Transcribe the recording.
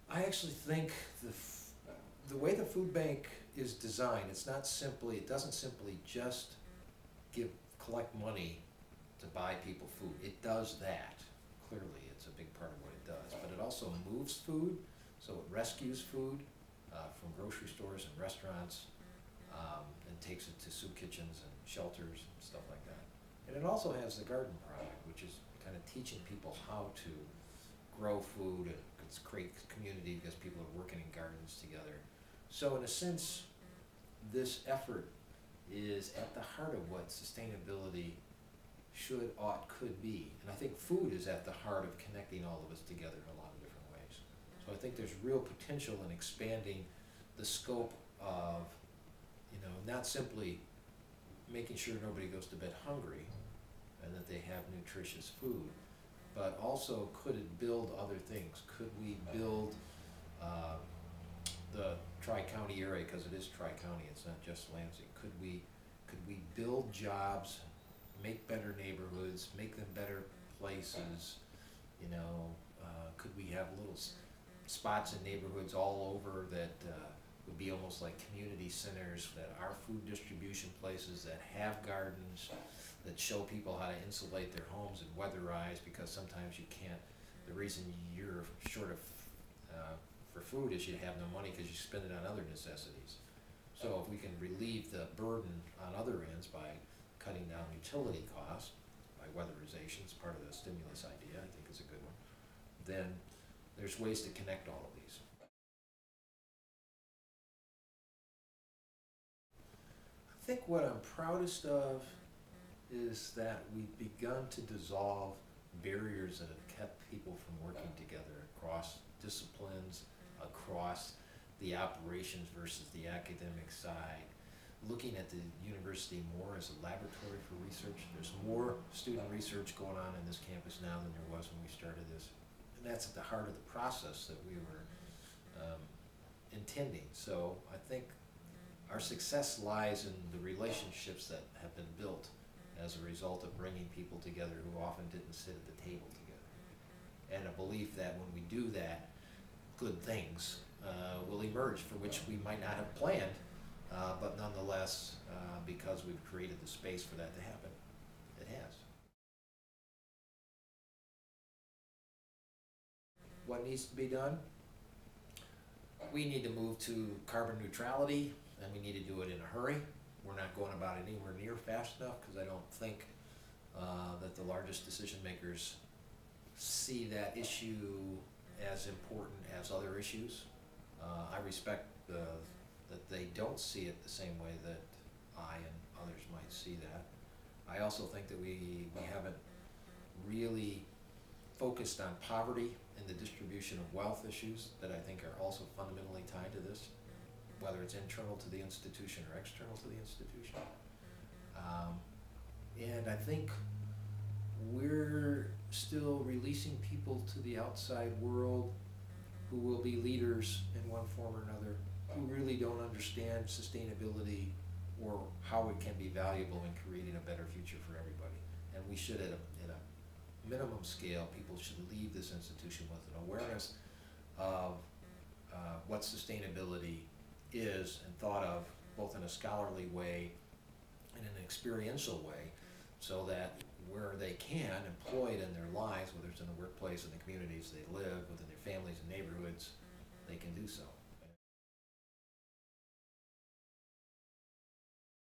I actually think the way the food bank is designed, it doesn't simply just collect money to buy people food. It does that, clearly, it's a big part of what it does, but it also moves food, so it rescues food from grocery stores and restaurants, and takes it to soup kitchens and shelters and stuff like that. And it also has the garden project, which is kind of teaching people how to grow food and create community because people are working in gardens together. So in a sense, this effort is at the heart of what sustainability should, ought, could be. And I think food is at the heart of connecting all of us together in a lot of different ways. So I think there's real potential in expanding the scope of, not simply making sure nobody goes to bed hungry and that they have nutritious food, but also could it build other things? Could we build the Tri-County area, because it is Tri-County, it's not just Lansing. Could we build jobs, make better neighborhoods, make them better places? Could we have little spots in neighborhoods all over that would be almost like community centers that are food distribution places, that have gardens, that show people how to insulate their homes and weatherize, because sometimes you can't. The reason you're short of for food is you have no money because you spend it on other necessities. So if we can relieve the burden on other ends by cutting down utility costs, by weatherization, is part of the stimulus idea, I think is a good one, then there's ways to connect all of these. I think what I'm proudest of is that we've begun to dissolve barriers that have kept people from working together across disciplines, across the operations versus the academic side, looking at the university more as a laboratory for research. There's more student research going on in this campus now than there was when we started this. And that's at the heart of the process that we were intending. So I think our success lies in the relationships that have been built as a result of bringing people together who often didn't sit at the table together. And a belief that when we do that, good things will emerge, for which we might not have planned, but nonetheless, because we've created the space for that to happen, it has. What needs to be done? We need to move to carbon neutrality, and we need to do it in a hurry. We're not going about it anywhere near fast enough, because I don't think that the largest decision makers see that issue as important as other issues. I respect that they don't see it the same way that I and others might see that. I also think that we haven't really focused on poverty and the distribution of wealth issues that I think are also fundamentally tied to this, whether it's internal to the institution or external to the institution. And I think we're still releasing people to the outside world who will be leaders in one form or another, who really don't understand sustainability or how it can be valuable in creating a better future for everybody. And we should, at a minimum scale, people should leave this institution with an awareness of what sustainability is, and thought of both in a scholarly way and an experiential way, so that where they can employ it in their lives, whether it's in the workplace, in the communities they live, within their families and neighborhoods, they can do so.